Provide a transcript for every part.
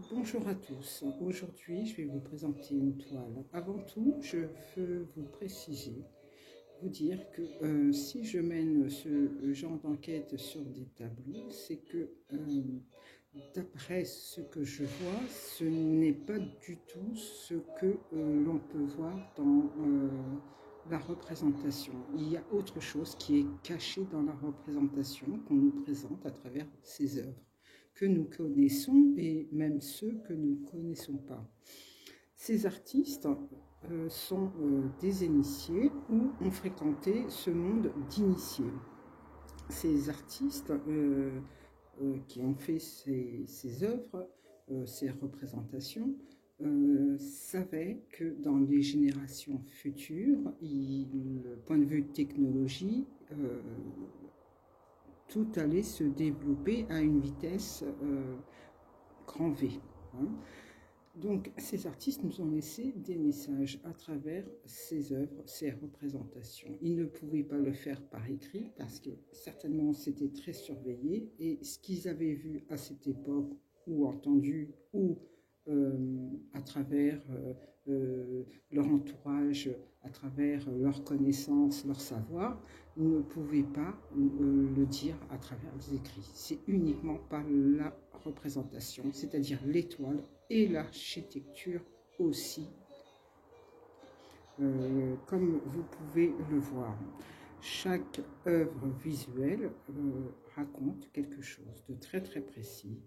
Bonjour à tous. Aujourd'hui, je vais vous présenter une toile. Avant tout, je veux vous préciser, vous dire que si je mène ce genre d'enquête sur des tableaux, c'est que d'après ce que je vois, ce n'est pas du tout ce que l'on peut voir dans la représentation. Il y a autre chose qui est caché dans la représentation qu'on nous présente à travers ces œuvres que nous connaissons et même ceux que nous ne connaissons pas. Ces artistes sont des initiés ou ont fréquenté ce monde d'initiés. Ces artistes qui ont fait ces œuvres, ces représentations, savaient que dans les générations futures, le point de vue technologie, tout allait se développer à une vitesse grand V. Hein. Donc ces artistes nous ont laissé des messages à travers ces œuvres, ces représentations. Ils ne pouvaient pas le faire par écrit parce que certainement c'était très surveillé et ce qu'ils avaient vu à cette époque ou entendu ou à travers leur entourage, à travers leur connaissance, leur savoir, ils ne pouvaient pas le dire à travers les écrits. C'est uniquement par la représentation, c'est-à-dire l'étoile et l'architecture aussi, comme vous pouvez le voir. Chaque œuvre visuelle raconte quelque chose de très très précis,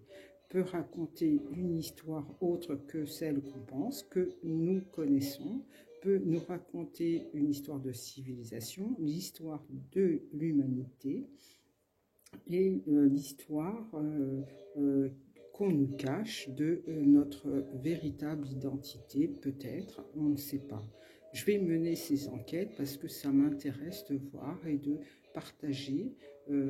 peut raconter une histoire autre que celle qu'on pense, que nous connaissons, peut nous raconter une histoire de civilisation, l'histoire de l'humanité et l'histoire qu'on nous cache de notre véritable identité, peut-être, on ne sait pas. Je vais mener ces enquêtes parce que ça m'intéresse de voir et de partager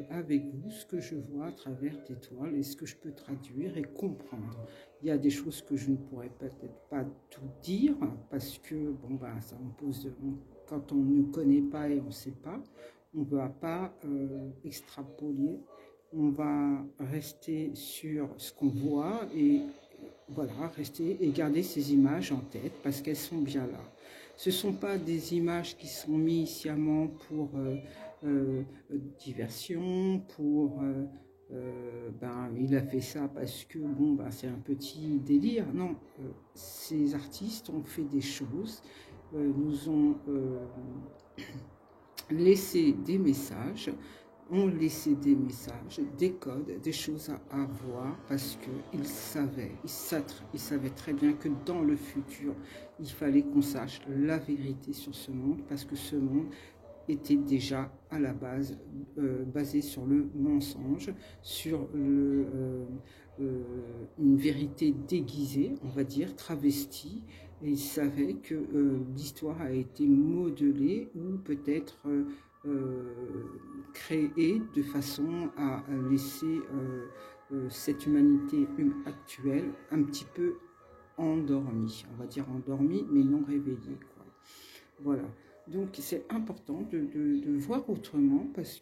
avec vous ce que je vois à travers des toiles et ce que je peux traduire et comprendre. Il y a des choses que je ne pourrais peut-être pas tout dire parce que bon, ben, ça me pose quand on ne connaît pas et on ne sait pas, on ne va pas extrapoler. On va rester sur ce qu'on voit et voilà, rester et garder ces images en tête parce qu'elles sont bien là. Ce ne sont pas des images qui sont mises sciemment pour diversion, pour ben, il a fait ça parce que bon, ben, c'est un petit délire. Non, ces artistes ont fait des choses, nous ont laissé des messages, ont laissé des messages, des codes, des choses à voir parce qu'ils savaient très bien que dans le futur, il fallait qu'on sache la vérité sur ce monde parce que ce monde était déjà à la base basé sur le mensonge, sur une vérité déguisée, on va dire, travestie. Et ils savaient que l'histoire a été modelée ou peut-être créée de façon à laisser cette humanité actuelle un petit peu endormie. On va dire endormie, mais non réveillée, quoi. Voilà. Donc c'est important de voir autrement parce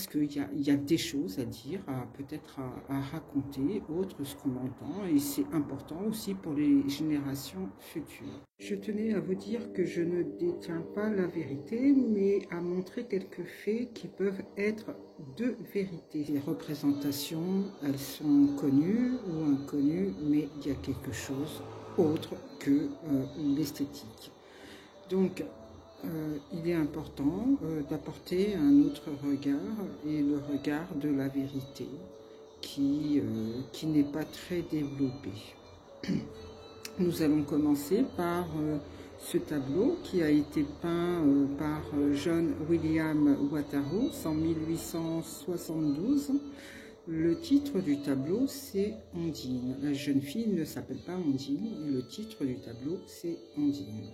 qu'il y a des choses à dire, peut-être à raconter, autre ce qu'on entend, et c'est important aussi pour les générations futures. Je tenais à vous dire que je ne détiens pas la vérité, mais à montrer quelques faits qui peuvent être de vérité. Les représentations, elles sont connues ou inconnues, mais il y a quelque chose autre que l'esthétique. Donc, il est important d'apporter un autre regard et le regard de la vérité qui n'est pas très développé. Nous allons commencer par ce tableau qui a été peint par John William Waterhouse en 1872. Le titre du tableau, c'est Ondine. La jeune fille ne s'appelle pas Ondine, le titre du tableau, c'est Ondine.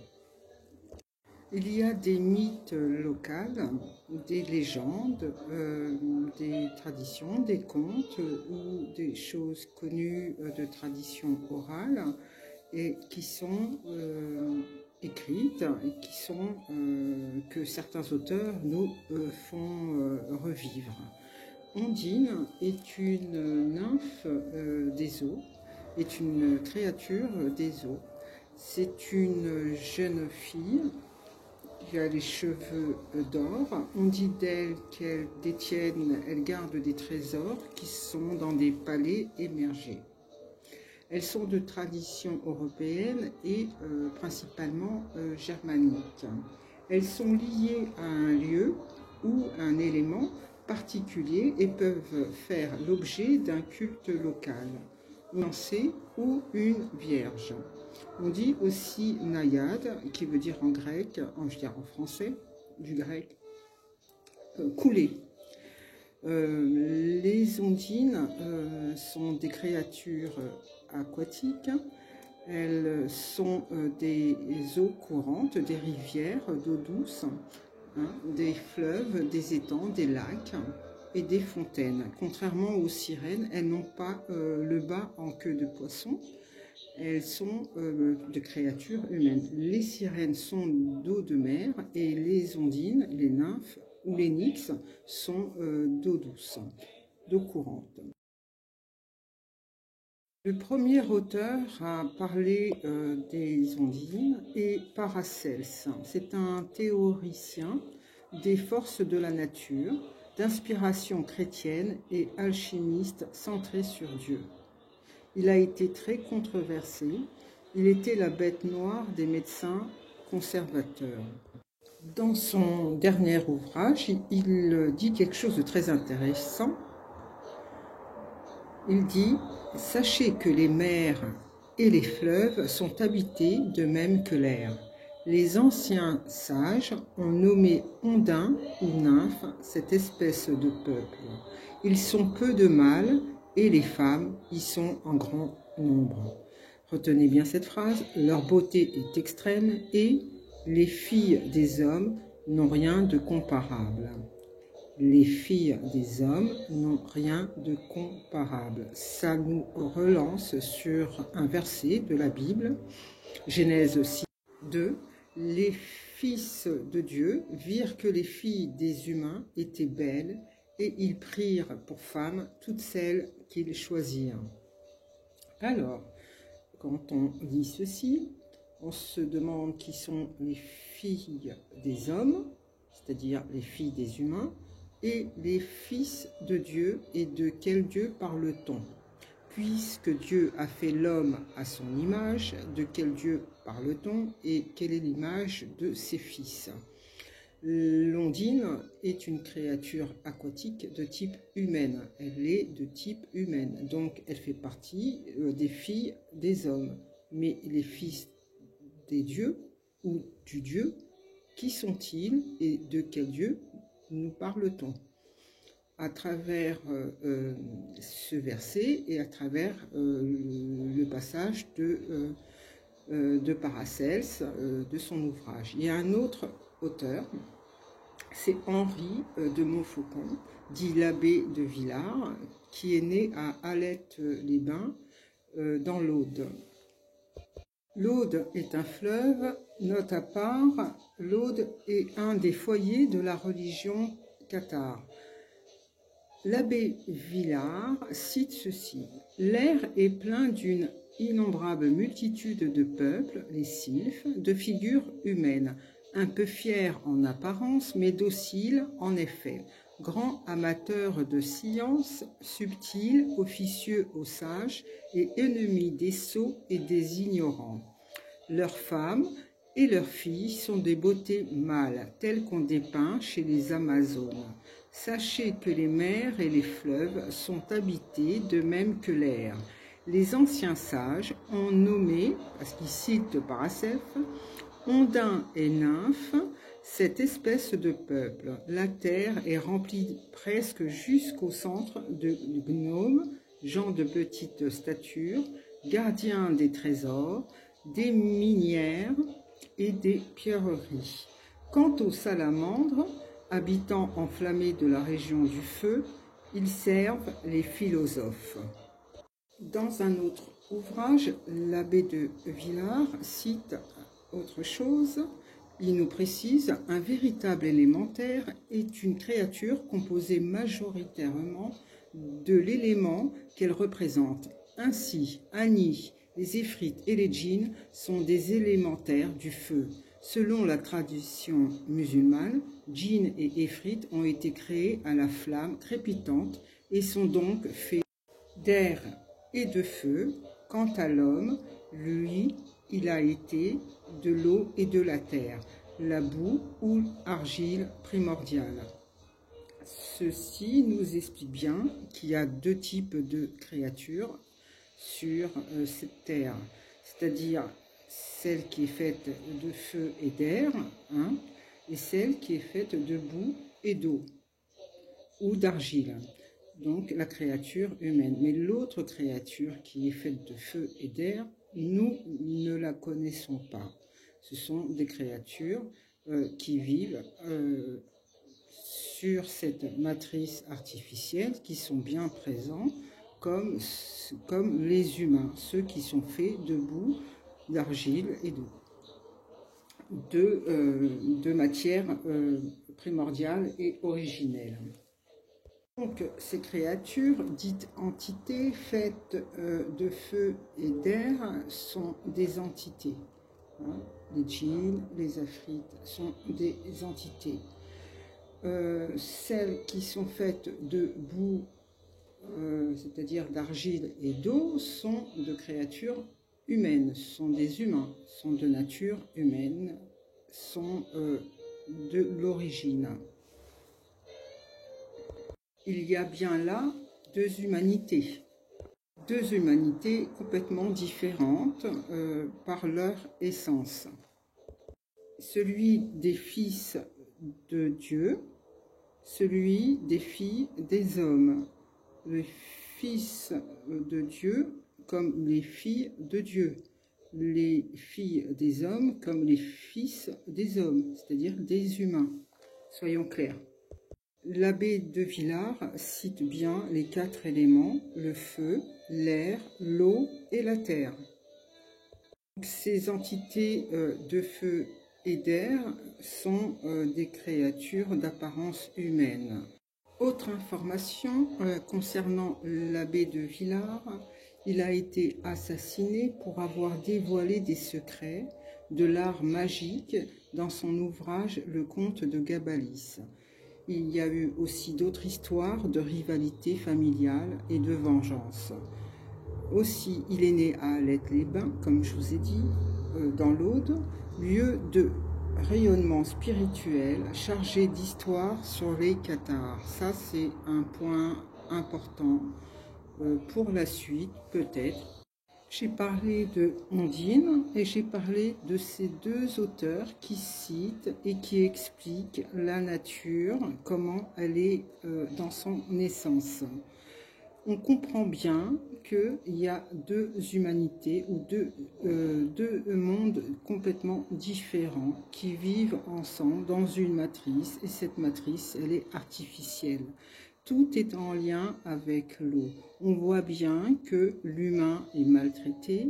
Il y a des mythes locaux, des légendes, des traditions, des contes ou des choses connues de tradition orale et qui sont écrites et qui sont que certains auteurs nous font revivre. Ondine est une nymphe des eaux, est une créature des eaux. C'est une jeune fille qui a les cheveux d'or. On dit d'elle qu'elle détienne, elle garde des trésors qui sont dans des palais émergés. Elles sont de tradition européenne et principalement germanique. Elles sont liées à un lieu ou un élément particulier et peuvent faire l'objet d'un culte local, une lancée ou une vierge. On dit aussi naïade, qui veut dire en grec, en français, du grec, couler. Les ondines sont des créatures aquatiques. Elles sont des eaux courantes, des rivières d'eau douce, des fleuves, des étangs, des lacs et des fontaines. Contrairement aux sirènes, elles n'ont pas le bas en queue de poisson. Elles sont de créatures humaines. Les sirènes sont d'eau de mer et les ondines, les nymphes ou les nixes sont d'eau douce, d'eau courante. Le premier auteur à parler des ondines est Paracelse. C'est un théoricien des forces de la nature, d'inspiration chrétienne et alchimiste centré sur Dieu. Il a été très controversé. Il était la bête noire des médecins conservateurs. Dans son dernier ouvrage, il dit quelque chose de très intéressant. Il dit « Sachez que les mers et les fleuves sont habités de même que l'air. Les anciens sages ont nommé ondins ou nymphes cette espèce de peuple. Ils sont peu de mâles et les femmes y sont en grand nombre. » Retenez bien cette phrase, leur beauté est extrême et les filles des hommes n'ont rien de comparable. Les filles des hommes n'ont rien de comparable. Ça nous relance sur un verset de la Bible, Genèse 6, 2. Les fils de Dieu virent que les filles des humains étaient belles et ils prirent pour femmes toutes celles qu'ils choisirent. Alors, quand on lit ceci, on se demande qui sont les filles des hommes, c'est-à-dire les filles des humains, et les fils de Dieu, et de quel Dieu parle-t-on? Puisque Dieu a fait l'homme à son image, de quel Dieu parle-t-on et quelle est l'image de ses fils? L'ondine est une créature aquatique de type humaine. Elle est de type humaine, donc elle fait partie des filles des hommes. Mais les fils des dieux ou du Dieu, qui sont-ils et de quel Dieu nous parle-t-on? À travers ce verset et à travers le passage de Paracelse, de son ouvrage. Il y a un autre auteur, c'est Henri de Montfaucon, dit l'abbé de Villars, qui est né à Alette-les-Bains, dans l'Aude. L'Aude est un fleuve, note à part, l'Aude est un des foyers de la religion cathare. L'abbé Villars cite ceci: « L'air est plein d'une innombrable multitude de peuples, les sylphes, de figures humaines, un peu fiers en apparence, mais dociles en effet, grands amateurs de science, subtils, officieux aux sages et ennemis des sots et des ignorants. Leurs femmes et leurs filles sont des beautés mâles, telles qu'on dépeint chez les Amazones. Sachez que les mers et les fleuves sont habités de même que l'air. Les anciens sages ont nommé, parce qu'ils citent Paracelse, ondins et nymphes, cette espèce de peuple. La terre est remplie presque jusqu'au centre de gnomes, gens de petite stature, gardiens des trésors, des minières et des pierreries. Quant aux salamandres, habitants enflammés de la région du feu, ils servent les philosophes. » Dans un autre ouvrage, l'abbé de Villars cite autre chose. Il nous précise, un véritable élémentaire est une créature composée majoritairement de l'élément qu'elle représente. Ainsi, Ani, les Éphrites et les djinns sont des élémentaires du feu. Selon la tradition musulmane, djinns et Éphrites ont été créés à la flamme crépitante et sont donc faits d'air et de feu. Quant à l'homme, lui, il a été de l'eau et de la terre, la boue ou argile primordiale. Ceci nous explique bien qu'il y a deux types de créatures sur cette terre, c'est-à-dire celle qui est faite de feu et d'air, hein, et celle qui est faite de boue et d'eau ou d'argile. Donc la créature humaine. Mais l'autre créature qui est faite de feu et d'air, nous ne la connaissons pas. Ce sont des créatures qui vivent sur cette matrice artificielle, qui sont bien présents comme les humains, ceux qui sont faits de boue, d'argile et d'eau, de matière primordiale et originelle. Donc, ces créatures, dites entités, faites de feu et d'air, sont des entités. Hein. Les djinns, les afrites sont des entités. Celles qui sont faites de boue, c'est-à-dire d'argile et d'eau, sont de créatures humaines, sont des humains, sont de nature humaine, sont de l'origine. Il y a bien là deux humanités complètement différentes par leur essence. Celui des fils de Dieu, celui des filles des hommes. Les fils de Dieu comme les filles de Dieu. Les filles des hommes comme les fils des hommes, c'est-à-dire des humains. Soyons clairs. L'abbé de Villars cite bien les quatre éléments, le feu, l'air, l'eau et la terre. Ces entités de feu et d'air sont des créatures d'apparence humaine. Autre information concernant l'abbé de Villars, il a été assassiné pour avoir dévoilé des secrets de l'art magique dans son ouvrage Le Conte de Gabalis. Il y a eu aussi d'autres histoires de rivalité familiale et de vengeance. Aussi, il est né à Alette-les-Bains, comme je vous ai dit, dans l'Aude, lieu de rayonnement spirituel chargé d'histoire sur les cathares. Ça, c'est un point important pour la suite, peut-être. J'ai parlé de Ondine et j'ai parlé de ces deux auteurs qui citent et qui expliquent la nature, comment elle est dans son essence. On comprend bien qu'il y a deux humanités ou deux mondes complètement différents qui vivent ensemble dans une matrice, et cette matrice, elle est artificielle. Tout est en lien avec l'eau. On voit bien que l'humain est maltraité,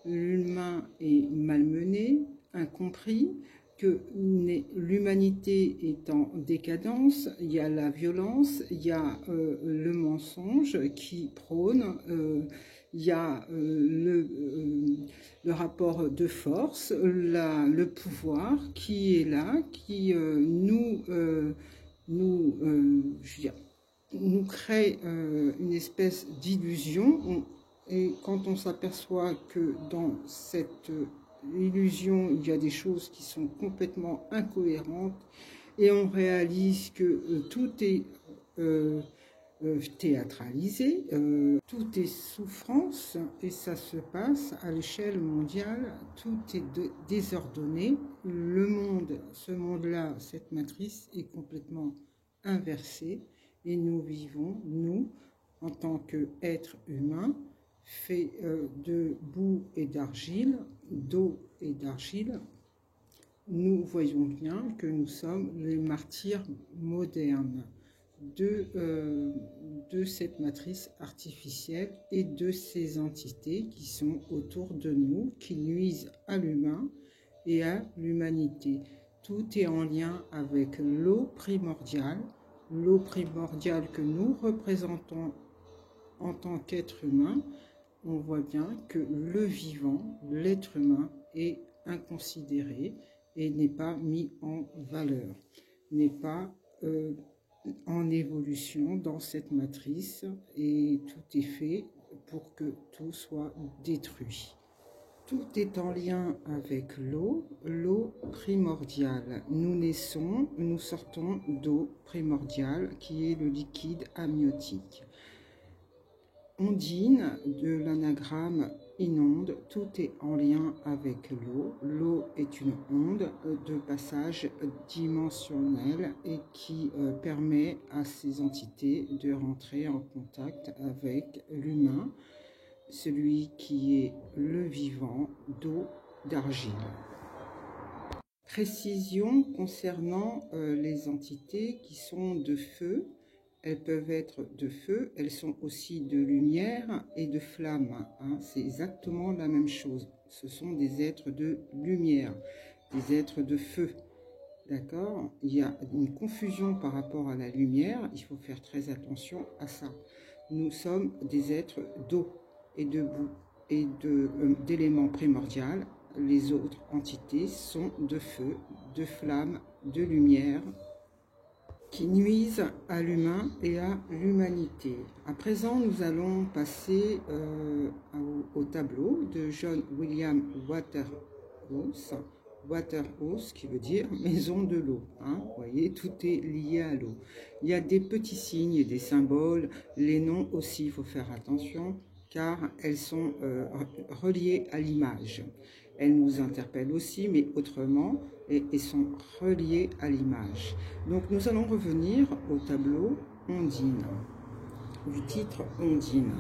l'humain est malmené, incompris, que l'humanité est en décadence, il y a la violence, il y a le mensonge qui prône, il y a le rapport de force, le pouvoir qui est là, qui nous crée une espèce d'illusion. Et quand on s'aperçoit que dans cette illusion, il y a des choses qui sont complètement incohérentes, et on réalise que tout est théâtralisé, tout est souffrance, et ça se passe à l'échelle mondiale, tout est désordonné. Le monde, ce monde-là, cette matrice est complètement inversée, et nous vivons, nous, en tant qu'êtres humains, fait de boue et d'argile, d'eau et d'argile, nous voyons bien que nous sommes les martyrs modernes de cette matrice artificielle et de ces entités qui sont autour de nous, qui nuisent à l'humain et à l'humanité. Tout est en lien avec l'eau primordiale que nous représentons en tant qu'être humain. On voit bien que le vivant, l'être humain, est inconsidéré et n'est pas mis en valeur, n'est pas en évolution dans cette matrice, et tout est fait pour que tout soit détruit. Tout est en lien avec l'eau primordiale. Nous naissons, nous sortons d'eau primordiale qui est le liquide amniotique. Ondine, de l'anagramme inonde, tout est en lien avec l'eau. L'eau est une onde de passage dimensionnelle et qui permet à ces entités de rentrer en contact avec l'humain, celui qui est le vivant d'eau, d'argile. Précision concernant les entités qui sont de feu. Elles peuvent être de feu, elles sont aussi de lumière et de flamme. Hein. C'est exactement la même chose. Ce sont des êtres de lumière, des êtres de feu. D'accord? Il y a une confusion par rapport à la lumière. Il faut faire très attention à ça. Nous sommes des êtres d'eau et de boue et d'éléments primordiaux. Les autres entités sont de feu, de flamme, de lumière, qui nuisent à l'humain et à l'humanité. À présent, nous allons passer au tableau de John William Waterhouse. Waterhouse qui veut dire maison de l'eau. Hein. Vous voyez, tout est lié à l'eau. Il y a des petits signes et des symboles. Les noms aussi, il faut faire attention car elles sont reliées à l'image. Elles nous interpellent aussi, mais autrement, et sont reliées à l'image. Donc nous allons revenir au tableau Ondine, du titre Ondine.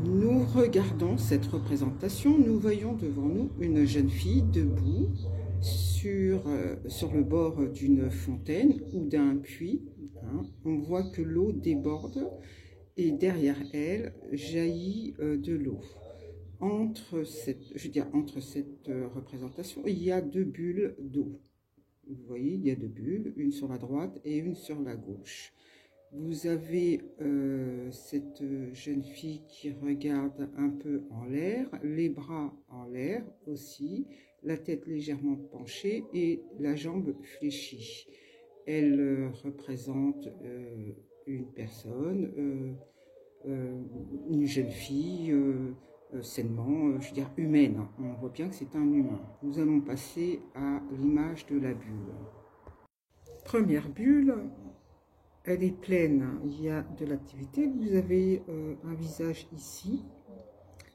Nous regardons cette représentation, nous voyons devant nous une jeune fille debout sur le bord d'une fontaine ou d'un puits. Hein. On voit que l'eau déborde et derrière elle jaillit de l'eau. Entre cette représentation, il y a deux bulles d'eau. Vous voyez, il y a deux bulles, une sur la droite et une sur la gauche. Vous avez cette jeune fille qui regarde un peu en l'air, les bras en l'air aussi, la tête légèrement penchée et la jambe fléchie. Elle représente une personne, une jeune fille, sainement, je veux dire humaine. On voit bien que c'est un humain. Nous allons passer à l'image de la bulle. Première bulle, elle est pleine, il y a de l'activité. Vous avez un visage ici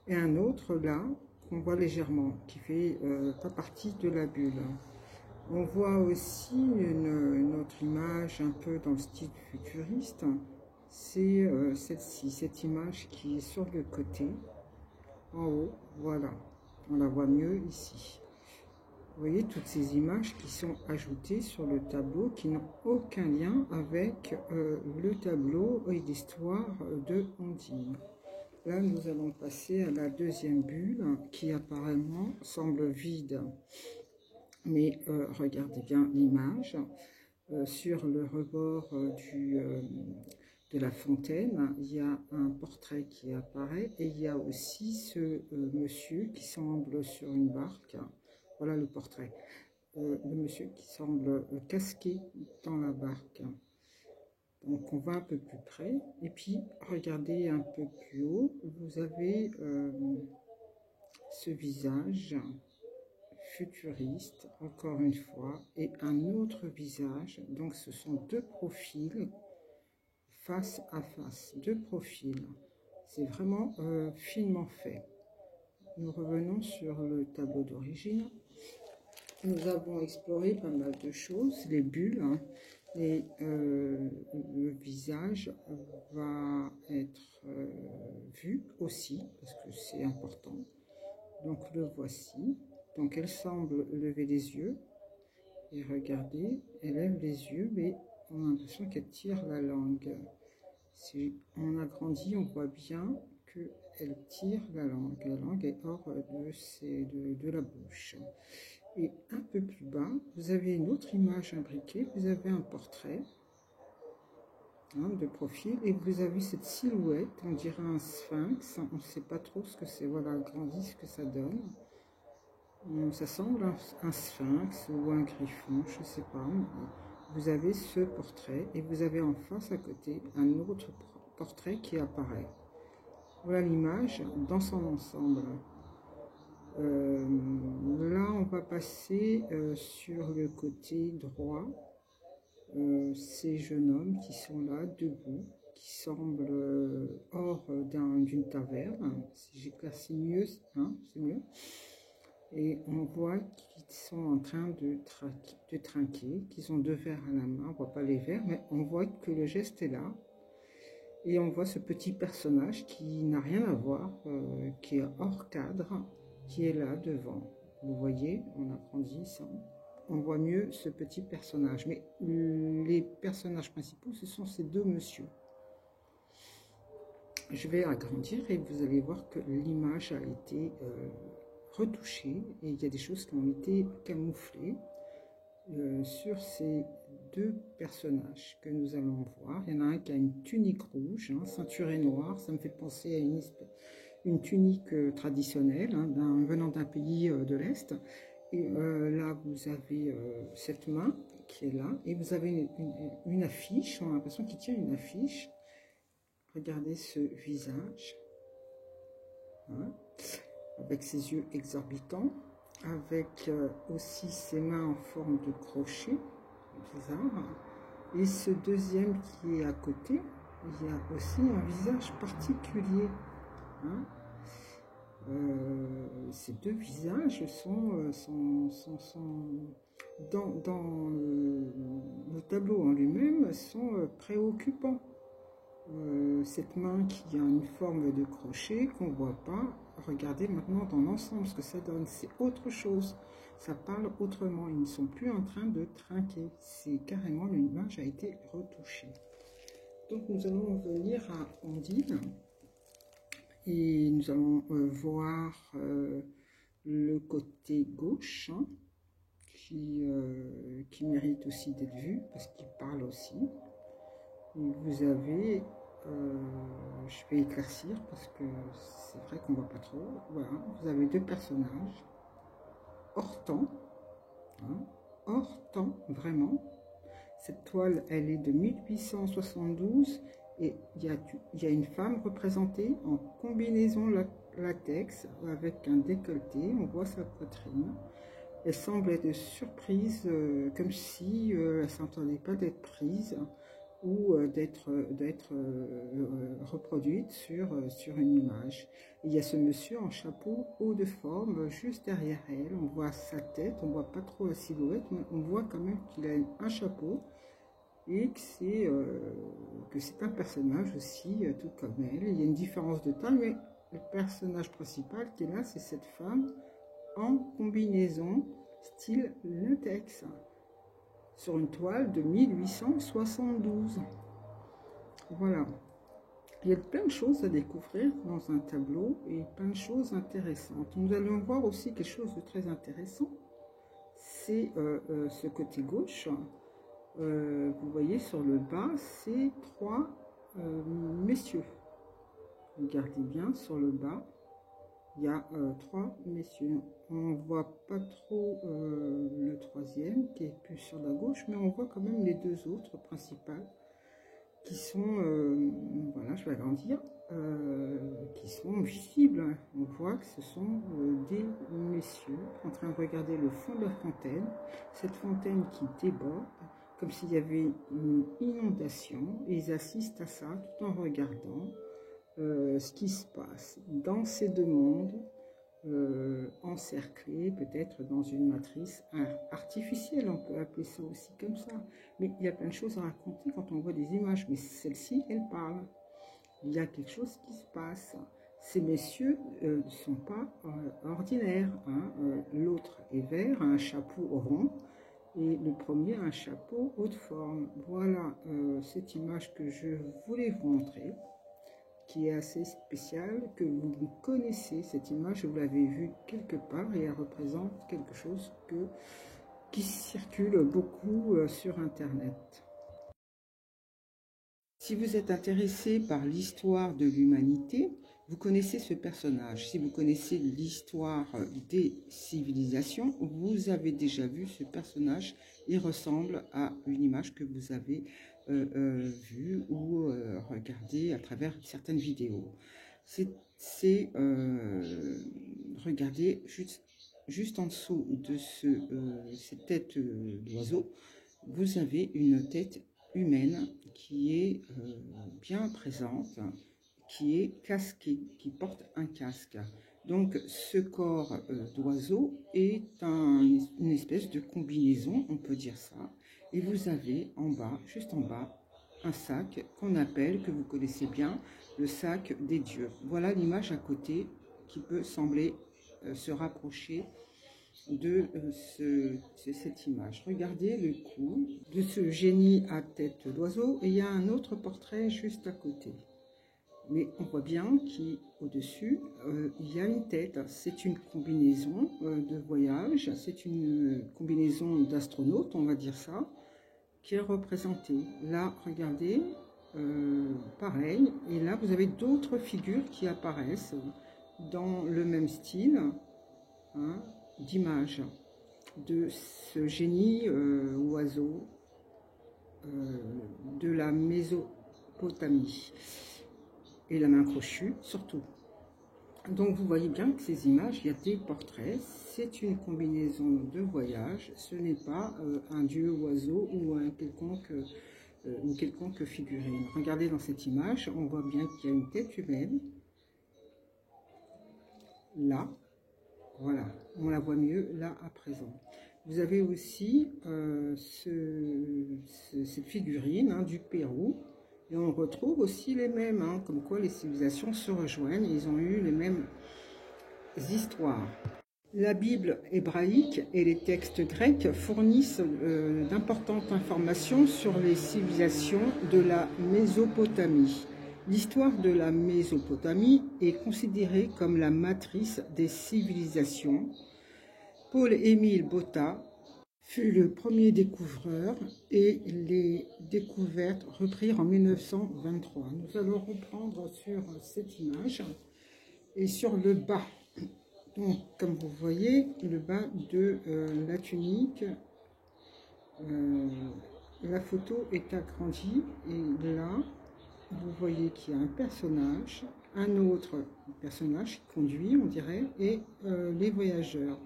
et un autre là, qu'on voit légèrement, qui fait pas partie de la bulle. On voit aussi une autre image un peu dans le style futuriste. C'est celle-ci, cette image qui est sur le côté. En haut, voilà, on la voit mieux ici. Vous voyez toutes ces images qui sont ajoutées sur le tableau, qui n'ont aucun lien avec le tableau et l'histoire de Ondine. Là, nous allons passer à la deuxième bulle, qui apparemment semble vide. Mais regardez bien l'image. Sur le rebord de la fontaine, il y a un portrait qui apparaît et il y a aussi ce monsieur qui semble sur une barque. Voilà le portrait. Le monsieur qui semble casqué dans la barque. Donc on va un peu plus près et puis regardez un peu plus haut, vous avez ce visage futuriste, encore une fois, et un autre visage. Donc ce sont deux profils face à face, deux profils. C'est vraiment finement fait. Nous revenons sur le tableau d'origine. Nous avons exploré pas mal de choses, les bulles, hein, et le visage va être vu aussi, parce que c'est important. Donc le voici. Donc elle semble lever les yeux, et regardez, elle lève les yeux, mais on a l'impression qu'elle tire la langue. Si on agrandit, on voit bien qu'elle tire la langue. La langue est hors de la bouche. Et un peu plus bas, vous avez une autre image imbriquée, vous avez un portrait de profil, et vous avez cette silhouette, on dirait un sphinx, on ne sait pas trop ce que c'est, voilà, agrandi ce que ça donne. Ça semble un sphinx ou un griffon, je ne sais pas. Vous avez ce portrait et vous avez en face à côté un autre portrait qui apparaît. Voilà l'image dans son ensemble. Là, on va passer sur le côté droit. Ces jeunes hommes qui sont là, debout, qui semblent hors d'une taverne. Si j'éclaircis mieux, hein, c'est mieux. Et on voit qu'ils sont en train de trinquer, qu'ils ont 2 verres à la main. On ne voit pas les verres, mais on voit que le geste est là. Et on voit ce petit personnage qui n'a rien à voir, qui est hors cadre, qui est là devant. Vous voyez, en agrandissant, on voit mieux ce petit personnage. Mais les personnages principaux, ce sont ces 2 messieurs. Je vais agrandir et vous allez voir que l'image a été retouchée et il y a des choses qui ont été camouflées sur ces 2 personnages que nous allons voir. Il y en a un qui a une tunique rouge, ceinturée noire, ça me fait penser à une tunique traditionnelle venant d'un pays de l'Est. Et là, vous avez cette main qui est là, et vous avez une affiche, on a l'impression qu'il tient une affiche. Regardez ce visage, avec ses yeux exorbitants, avec aussi ses mains en forme de crochet, bizarre. Et ce deuxième qui est à côté, il y a aussi un visage particulier. Ces 2 visages sont dans le tableau en lui-même sont préoccupants. Cette main qui a une forme de crochet qu'on ne voit pas, regardez maintenant dans l'ensemble ce que ça donne, c'est autre chose, ça parle autrement, ils ne sont plus en train de trinquer, c'est carrément l'image a été retouchée. Donc nous allons venir à Ondine et nous allons voir le côté gauche qui mérite aussi d'être vu parce qu'il parle aussi. Et vous avez, je vais éclaircir parce que c'est vrai qu'on ne voit pas trop. Voilà, vous avez 2 personnages hors temps, hors temps vraiment. Cette toile, elle est de 1872 et il y a une femme représentée en combinaison latex avec un décolleté. On voit sa poitrine. Elle semble être surprise, comme si elle ne s'entendait pas d'être prise ou d'être reproduite sur une image. Et il y a ce monsieur en chapeau haut de forme juste derrière elle. On voit sa tête, on ne voit pas trop la silhouette, mais on voit quand même qu'il a un chapeau et que c'est un personnage aussi, tout comme elle. Il y a une différence de taille, mais le personnage principal qui est là, c'est cette femme en combinaison style latex sur une toile de 1872. Voilà. Il y a plein de choses à découvrir dans un tableau et plein de choses intéressantes. Nous allons voir aussi quelque chose de très intéressant. C'est ce côté gauche. Vous voyez sur le bas, c'est 3 messieurs. Regardez bien sur le bas. Il y a 3 messieurs. On ne voit pas trop le 3e qui est plus sur la gauche, mais on voit quand même les 2 autres principales qui sont, voilà, je vais agrandir, qui sont visibles. On voit que ce sont des messieurs en train de regarder le fond de la fontaine, cette fontaine qui déborde, comme s'il y avait une inondation, et ils assistent à ça tout en regardant ce qui se passe dans ces 2 mondes, encerclés peut-être dans une matrice artificielle, on peut appeler ça aussi comme ça. Mais il y a plein de choses à raconter quand on voit des images, mais celle-ci, elle parle. Il y a quelque chose qui se passe. Ces messieurs ne sont pas ordinaires. L'autre est vert, a un chapeau rond, et le premier a un chapeau haute forme. Voilà cette image que je voulais vous montrer. qui est assez spéciale, que vous connaissez cette image, vous l'avez vue quelque part et elle représente quelque chose qui circule beaucoup sur Internet. Si vous êtes intéressé par l'histoire de l'humanité, vous connaissez ce personnage. Si vous connaissez l'histoire des civilisations, vous avez déjà vu ce personnage. Il ressemble à une image que vous avez vue ou regardée à travers certaines vidéos. Regardez juste en dessous de cette tête d'oiseau, vous avez une tête humaine qui est bien présente, qui est casquée, qui porte un casque. Donc ce corps d'oiseau est une espèce de combinaison, on peut dire ça. Et vous avez en bas, juste en bas, un sac qu'on appelle, que vous connaissez bien, le sac des dieux. Voilà l'image à côté qui peut sembler se rapprocher de cette image. Regardez le cou de ce génie à tête d'oiseau et il y a un autre portrait juste à côté. Mais on voit bien qu'au-dessus, il y a une tête. C'est une combinaison de voyage, c'est une combinaison d'astronautes, on va dire ça, qui est représentée. Là, regardez, pareil. Et là, vous avez d'autres figures qui apparaissent dans le même style, hein, d'image de ce génie oiseau de la Mésopotamie et la main crochue surtout. Donc vous voyez bien que ces images, il y a des portraits, c'est une combinaison de voyages, ce n'est pas un dieu oiseau ou une quelconque figurine. Regardez dans cette image, on voit bien qu'il y a une tête humaine là. Voilà, on la voit mieux là à présent. Vous avez aussi cette figurine hein, du Pérou. Et on retrouve aussi les mêmes, hein, comme quoi les civilisations se rejoignent. Ils ont eu les mêmes histoires. La Bible hébraïque et les textes grecs fournissent d'importantes informations sur les civilisations de la Mésopotamie. L'histoire de la Mésopotamie est considérée comme la matrice des civilisations. Paul-Émile Botta fut le premier découvreur et les découvertes reprirent en 1923. Nous allons reprendre sur cette image et sur le bas. Donc, comme vous voyez, le bas de la tunique, la photo est agrandie et là, vous voyez qu'il y a un autre personnage qui conduit, on dirait, et les voyageurs.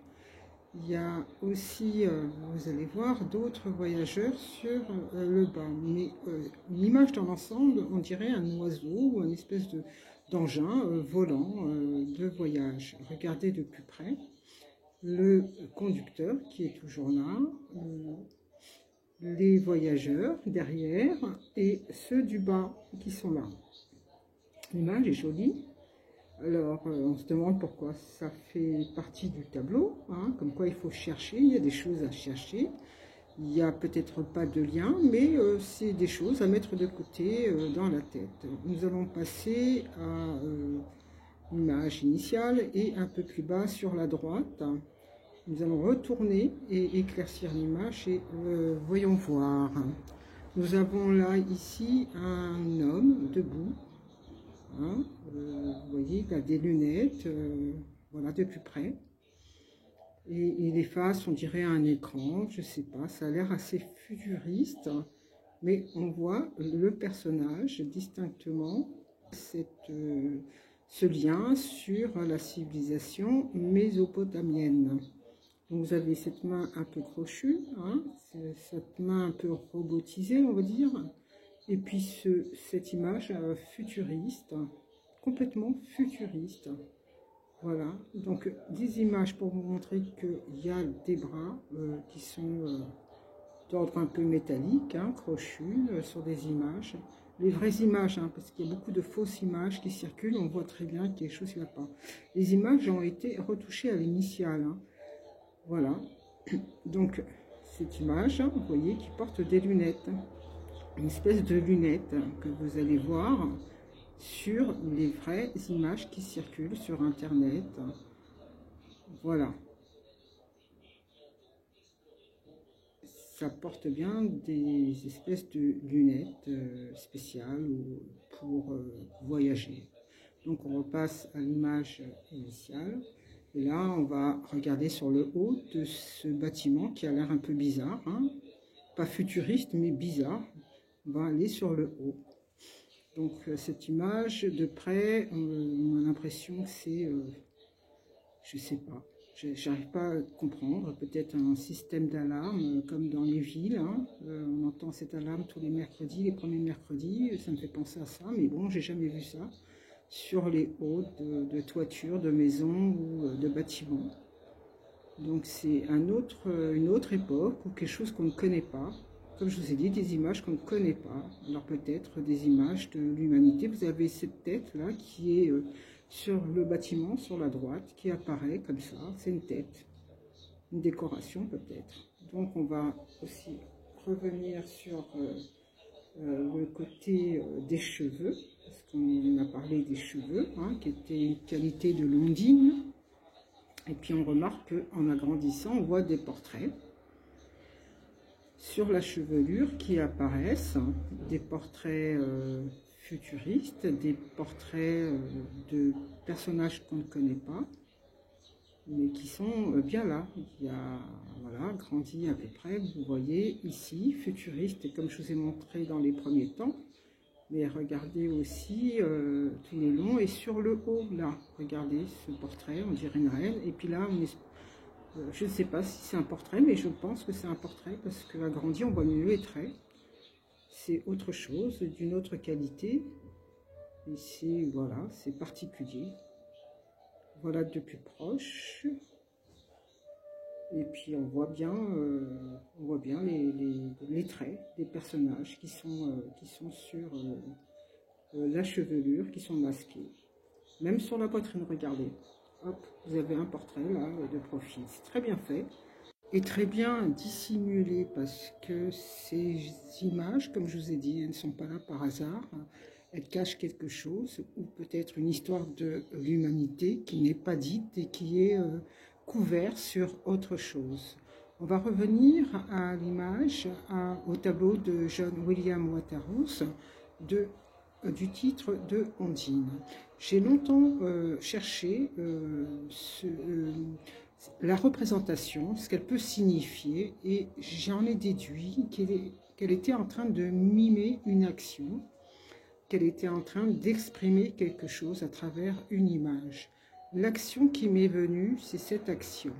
Il y a aussi, vous allez voir, d'autres voyageurs sur le bas. Mais l'image dans l'ensemble, on dirait un oiseau ou une espèce d'engin volant de voyage. Regardez de plus près le conducteur qui est toujours là, les voyageurs derrière et ceux du bas qui sont là. L'image est jolie. Alors, on se demande pourquoi ça fait partie du tableau, hein, comme quoi il faut chercher, il y a des choses à chercher. Il n'y a peut-être pas de lien, mais c'est des choses à mettre de côté dans la tête. Nous allons passer à l'image initiale et un peu plus bas sur la droite. Nous allons retourner et éclaircir l'image et voyons voir. Nous avons là, ici, un homme debout. Hein, vous voyez, il a des lunettes, voilà, de plus près. Et les faces, on dirait un écran, je sais pas, ça a l'air assez futuriste. Mais on voit le personnage distinctement, ce lien sur la civilisation mésopotamienne. Donc vous avez cette main un peu crochue, hein, cette main un peu robotisée, on va dire. Et puis cette image futuriste, complètement futuriste. Voilà, donc des images pour vous montrer qu'il y a des bras qui sont d'ordre un peu métallique, hein, crochus, sur des images. Les vraies images, hein, parce qu'il y a beaucoup de fausses images qui circulent, on voit très bien qu'il y a quelque chose qui ne va pas. Les images ont été retouchées à l'initiale. Hein. Voilà, donc cette image, hein, vous voyez, qui porte des lunettes. Une espèce de lunettes que vous allez voir sur les vraies images qui circulent sur Internet. Voilà. Ça porte bien des espèces de lunettes spéciales pour voyager. Donc on repasse à l'image initiale. Et là, on va regarder sur le haut de ce bâtiment qui a l'air un peu bizarre, hein. Pas futuriste, mais bizarre. On va aller sur le haut. Donc cette image de près, on a l'impression que c'est, je sais pas, j'arrive pas à comprendre, peut-être un système d'alarme comme dans les villes, hein. On entend cette alarme tous les mercredis, les premiers mercredis, ça me fait penser à ça, mais bon, j'ai jamais vu ça sur les hauts de toitures, de maisons ou de bâtiments. Donc c'est une autre époque ou quelque chose qu'on ne connaît pas. Comme je vous ai dit, des images qu'on ne connaît pas. Alors peut-être des images de l'humanité. Vous avez cette tête-là qui est sur le bâtiment, sur la droite, qui apparaît comme ça. C'est une tête, une décoration peut-être. Donc on va aussi revenir sur le côté des cheveux, parce qu'on a parlé des cheveux, hein, qui était une qualité de l'ondine. Et puis on remarque qu'en agrandissant, on voit des portraits sur la chevelure qui apparaissent, des portraits futuristes, des portraits de personnages qu'on ne connaît pas, mais qui sont bien là. Il y a, voilà, grandi à peu près, vous voyez ici, futuriste, comme je vous ai montré dans les premiers temps. Mais regardez aussi tout le long et sur le haut, là, regardez ce portrait, on dirait une reine. Et puis là, je ne sais pas si c'est un portrait, mais je pense que c'est un portrait parce qu'agrandi, on voit mieux les traits. C'est autre chose, d'une autre qualité. Et c'est, voilà, c'est particulier. Voilà de plus proche. Et puis on voit bien les traits des personnages qui sont sur la chevelure, qui sont masqués. Même sur la poitrine, regardez. Hop, vous avez un portrait là de profil. C'est très bien fait et très bien dissimulé parce que ces images, comme je vous ai dit, elles ne sont pas là par hasard. Elles cachent quelque chose ou peut-être une histoire de l'humanité qui n'est pas dite et qui est couvert sur autre chose. On va revenir à l'image, au tableau de John William Waterhouse du titre de Ondine. J'ai longtemps cherché la représentation, ce qu'elle peut signifier, et j'en ai déduit qu'elle était en train de mimer une action, qu'elle était en train d'exprimer quelque chose à travers une image. L'action qui m'est venue, c'est cette action.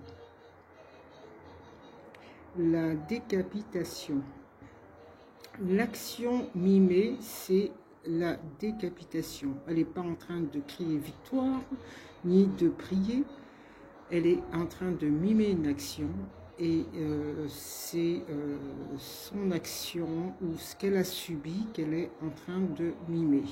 La décapitation. L'action mimée, c'est la décapitation. Elle n'est pas en train de crier victoire, ni de prier. Elle est en train de mimer une action et c'est son action ou ce qu'elle a subi qu'elle est en train de mimer.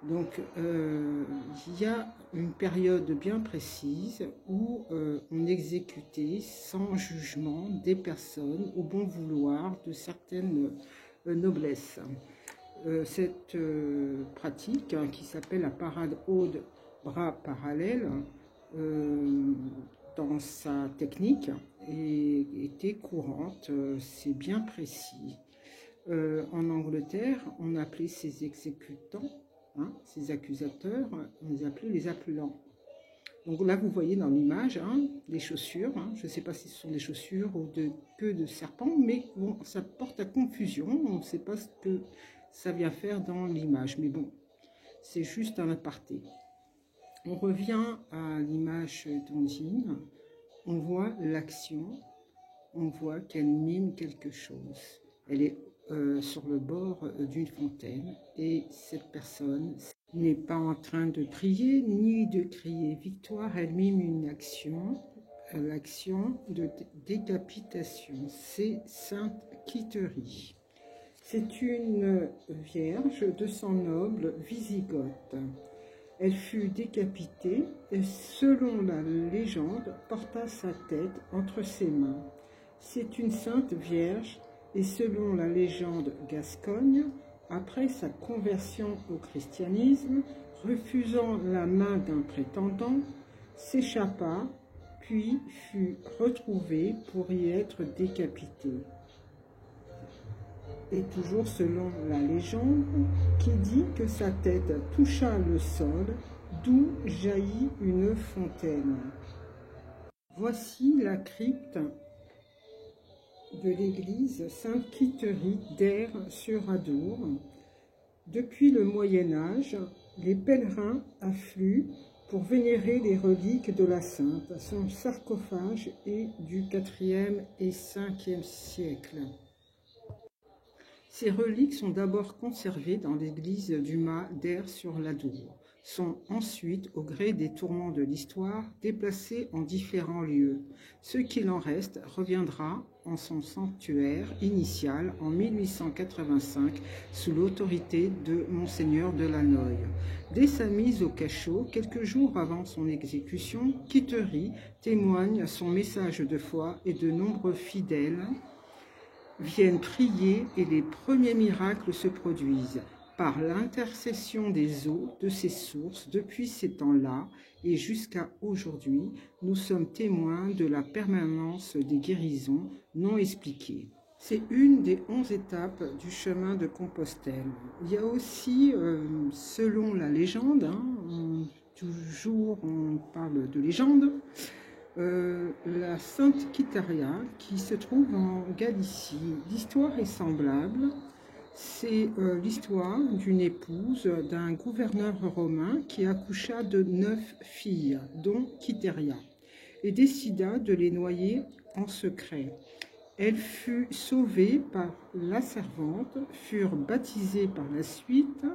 Donc, il y a une période bien précise où on exécutait sans jugement des personnes au bon vouloir de certaines noblesses. Cette pratique qui s'appelle la parade haute bras parallèle dans sa technique était courante, c'est bien précis. En Angleterre, on appelait ces exécutants, hein, ces accusateurs, on les appelait les appelants. Donc là, vous voyez dans l'image des chaussures. Hein, je ne sais pas si ce sont des chaussures ou de queue de serpent, mais bon, ça porte à confusion. On ne sait pas ce que ça vient faire dans l'image. Mais bon, c'est juste un aparté. On revient à l'image d'Ondine. On voit l'action. On voit qu'elle mime quelque chose. Elle est sur le bord d'une fontaine et cette personne n'est pas en train de prier ni de crier victoire, elle mime une action, l'action de décapitation. C'est Sainte Quitterie. C'est une vierge de sang noble wisigoth. Elle fut décapitée et selon la légende porta sa tête entre ses mains. C'est une sainte vierge. Et selon la légende gascogne, après sa conversion au christianisme, refusant la main d'un prétendant, s'échappa, puis fut retrouvé pour y être décapité. Et toujours selon la légende, qui dit que sa tête toucha le sol, d'où jaillit une fontaine. Voici la crypte de l'église Sainte-Quitterie d'Aire-sur-Adour. Depuis le Moyen-Âge, les pèlerins affluent pour vénérer les reliques de la sainte. Son sarcophage est du IVe et Ve siècle. Ces reliques sont d'abord conservées dans l'église du Mas d'Aire-sur-l'Adour, sont ensuite, au gré des tourments de l'histoire, déplacées en différents lieux. Ce qu'il en reste reviendra en son sanctuaire initial en 1885 sous l'autorité de Monseigneur de Lannoy. Dès sa mise au cachot, quelques jours avant son exécution, Quitterie témoigne son message de foi et de nombreux fidèles viennent prier et les premiers miracles se produisent par l'intercession des eaux de ces sources. Depuis ces temps-là et jusqu'à aujourd'hui, nous sommes témoins de la permanence des guérisons non expliquées. C'est une des 11 étapes du chemin de Compostelle. Il y a aussi, selon la légende, toujours on parle de légende, la Sainte Quiteria qui se trouve en Galicie. L'histoire est semblable. C'est l'histoire d'une épouse d'un gouverneur romain qui accoucha de 9 filles, dont Quiteria, et décida de les noyer en secret. Elle fut sauvée par la servante, furent baptisées par la suite.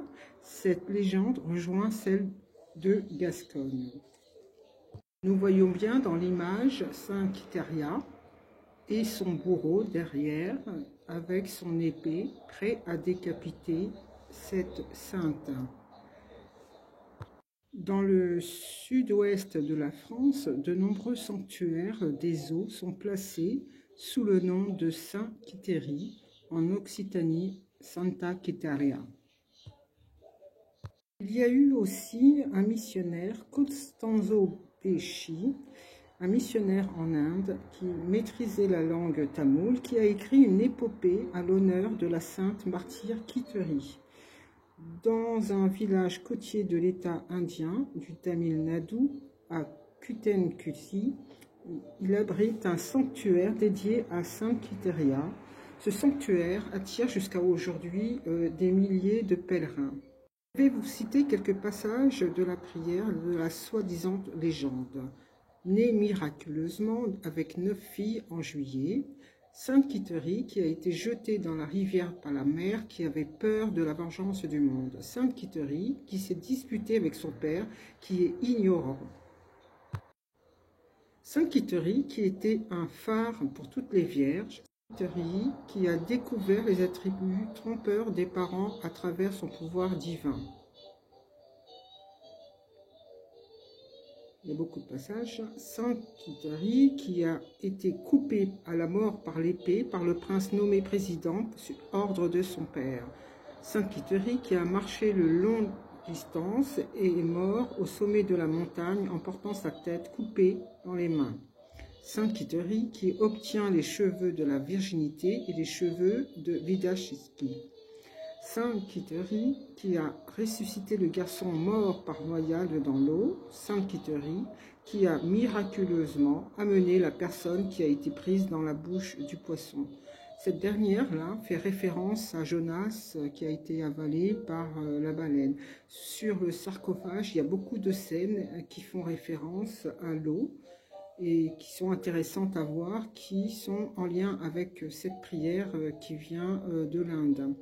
Cette légende rejoint celle de Gascogne. Nous voyons bien dans l'image Saint Quiteria et son bourreau derrière avec son épée prêt à décapiter cette sainte. Dans le sud-ouest de la France, de nombreux sanctuaires des eaux sont placés sous le nom de Saint Quitterie, en Occitanie, Santa Quiteria. Il y a eu aussi un missionnaire, Costanzo Pesci, un missionnaire en Inde qui maîtrisait la langue tamoule, qui a écrit une épopée à l'honneur de la sainte martyre Quitterie. Dans un village côtier de l'État indien du Tamil Nadu, à Kuthenkuti, il abrite un sanctuaire dédié à Sainte Quiteria. Ce sanctuaire attire jusqu'à aujourd'hui des milliers de pèlerins. Je vais vous citer quelques passages de la prière de la soi-disant légende. Née miraculeusement avec 9 filles en juillet, Sainte Quitterie qui a été jetée dans la rivière par la mère qui avait peur de la vengeance du monde. Sainte Quitterie qui s'est disputée avec son père qui est ignorant. Sainte Quitterie qui était un phare pour toutes les vierges. Quitterie qui a découvert les attributs trompeurs des parents à travers son pouvoir divin. Il y a beaucoup de passages. Sainte Quitterie qui a été coupée à la mort par l'épée par le prince nommé président sur ordre de son père. Sainte Quitterie qui a marché le long distance et est mort au sommet de la montagne en portant sa tête coupée dans les mains. Sainte Quitterie qui obtient les cheveux de la virginité et les cheveux de Vidashiki. Sainte Quitterie qui a ressuscité le garçon mort par noyade dans l'eau. Sainte Quitterie qui a miraculeusement amené la personne qui a été prise dans la bouche du poisson. Cette dernière-là fait référence à Jonas qui a été avalé par la baleine. Sur le sarcophage, il y a beaucoup de scènes qui font référence à l'eau et qui sont intéressantes à voir, qui sont en lien avec cette prière qui vient de l'Inde.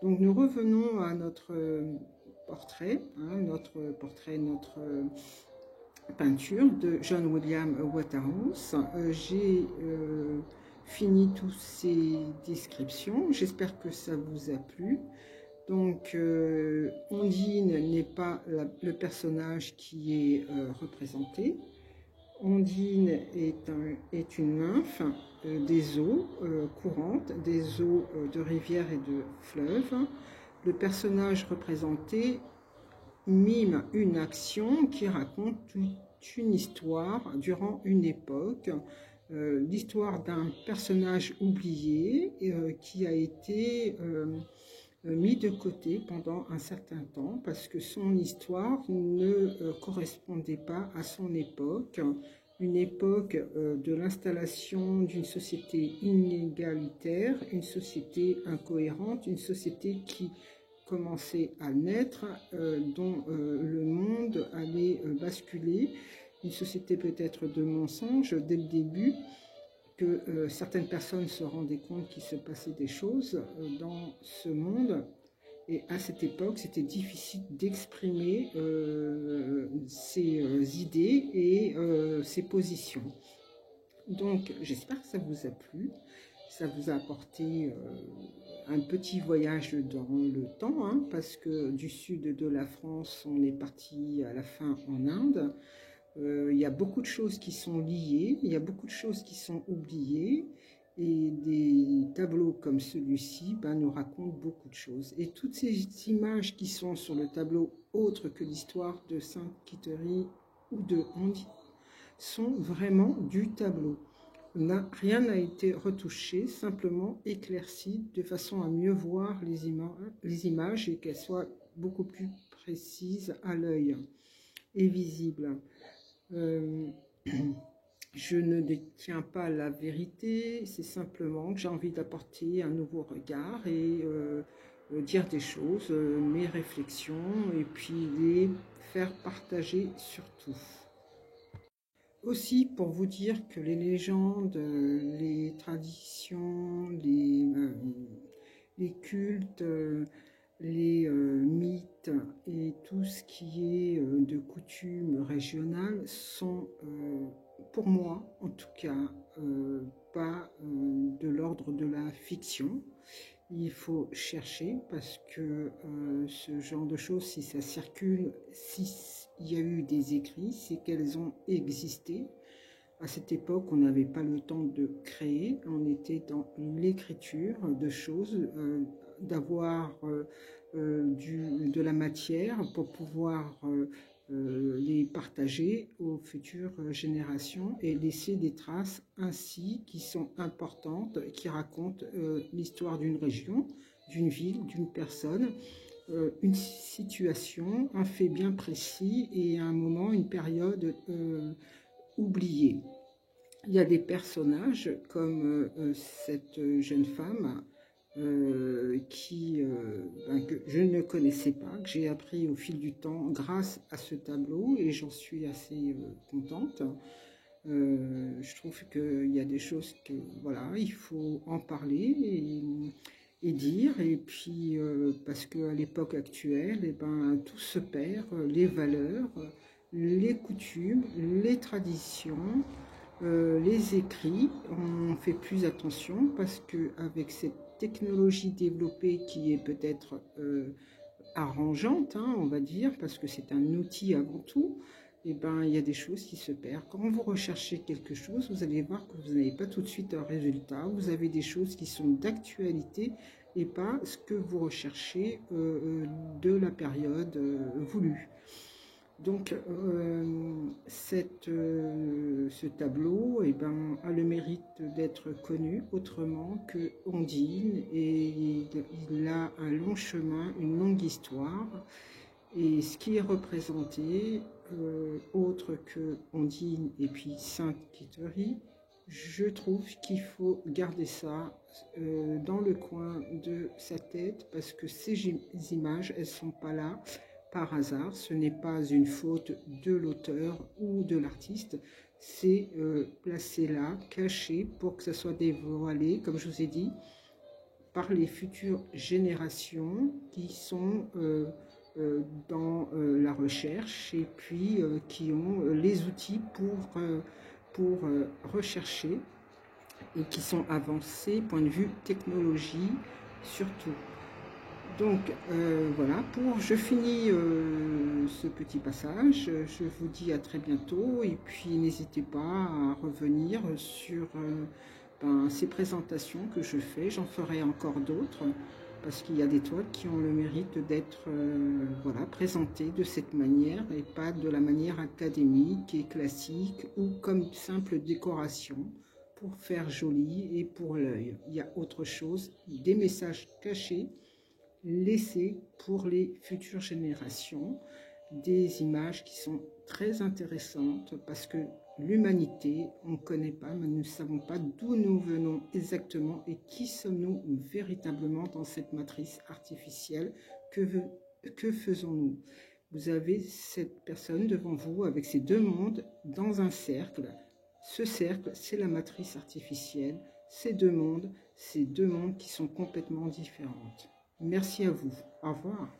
Donc nous revenons à notre portrait, notre peinture de John William Waterhouse. J'ai fini toutes ces descriptions, j'espère que ça vous a plu. Donc Ondine n'est pas le personnage qui est représenté. Ondine est une nymphe des eaux courantes, des eaux de rivières et de fleuves. Le personnage représenté mime une action qui raconte toute une histoire durant une époque, l'histoire d'un personnage oublié qui a été mis de côté pendant un certain temps parce que son histoire ne correspondait pas à son époque, une époque de l'installation d'une société inégalitaire, une société incohérente, une société qui commençait à naître, dont le monde allait basculer, une société peut-être de mensonges dès le début, que certaines personnes se rendaient compte qu'il se passait des choses dans ce monde. Et à cette époque, c'était difficile d'exprimer ses idées et ses positions. Donc, j'espère que ça vous a plu. Ça vous a apporté un petit voyage dans le temps, hein, parce que du sud de la France, on est parti à la fin en Inde. Il y a beaucoup de choses qui sont liées, il y a beaucoup de choses qui sont oubliées, et des tableaux comme celui-ci nous racontent beaucoup de choses. Et toutes ces images qui sont sur le tableau, autres que l'histoire de Sainte-Quitterie ou de Ondine, sont vraiment du tableau. Rien n'a été retouché, simplement éclairci de façon à mieux voir les images et qu'elles soient beaucoup plus précises à l'œil et visibles. Je ne détiens pas la vérité, c'est simplement que j'ai envie d'apporter un nouveau regard et dire des choses, mes réflexions, et puis les faire partager surtout. Aussi pour vous dire que les légendes, les traditions, les cultes, les mythes et tout ce qui est de coutumes régionales sont, pour moi en tout cas, pas de l'ordre de la fiction. Il faut chercher parce que ce genre de choses, si ça circule, s'il y a eu des écrits, c'est qu'elles ont existé. À cette époque, on n'avait pas le temps de créer, on était dans l'écriture de choses, d'avoir de la matière pour pouvoir les partager aux futures générations et laisser des traces ainsi qui sont importantes, qui racontent l'histoire d'une région, d'une ville, d'une personne, une situation, un fait bien précis et un moment, une période oubliée. Il y a des personnages comme cette jeune femme que je ne connaissais pas, que j'ai appris au fil du temps grâce à ce tableau et j'en suis assez contente. Je trouve qu'il y a des choses que voilà, il faut en parler et dire, et puis parce qu'à l'époque actuelle, tout se perd, les valeurs, les coutumes, les traditions, les écrits, on fait plus attention parce qu'avec cette technologie développée qui est peut-être arrangeante, hein, on va dire, parce que c'est un outil avant tout, il y a des choses qui se perdent. Quand vous recherchez quelque chose, vous allez voir que vous n'avez pas tout de suite un résultat. Vous avez des choses qui sont d'actualité et pas ce que vous recherchez de la période voulue. Donc, ce tableau a le mérite d'être connu autrement que Ondine, et il a un long chemin, une longue histoire. Et ce qui est représenté, autre que Ondine et puis Sainte-Quitterie, je trouve qu'il faut garder ça dans le coin de sa tête, parce que ces images, elles ne sont pas là par hasard, ce n'est pas une faute de l'auteur ou de l'artiste, c'est placé là, caché, pour que ça soit dévoilé, comme je vous ai dit, par les futures générations qui sont dans la recherche et puis qui ont les outils pour rechercher et qui sont avancés, point de vue technologie surtout. Donc voilà, je finis ce petit passage, je vous dis à très bientôt et puis n'hésitez pas à revenir sur ces présentations que je fais, j'en ferai encore d'autres parce qu'il y a des toiles qui ont le mérite d'être voilà, présentées de cette manière et pas de la manière académique et classique ou comme simple décoration pour faire joli et pour l'œil. Il y a autre chose, des messages cachés laissés pour les futures générations, des images qui sont très intéressantes parce que l'humanité, on ne connaît pas, mais nous ne savons pas d'où nous venons exactement et qui sommes-nous véritablement dans cette matrice artificielle. Que faisons-nous? Vous avez cette personne devant vous avec ces deux mondes dans un cercle. Ce cercle, c'est la matrice artificielle. Ces deux mondes qui sont complètement différentes. Merci à vous. Au revoir.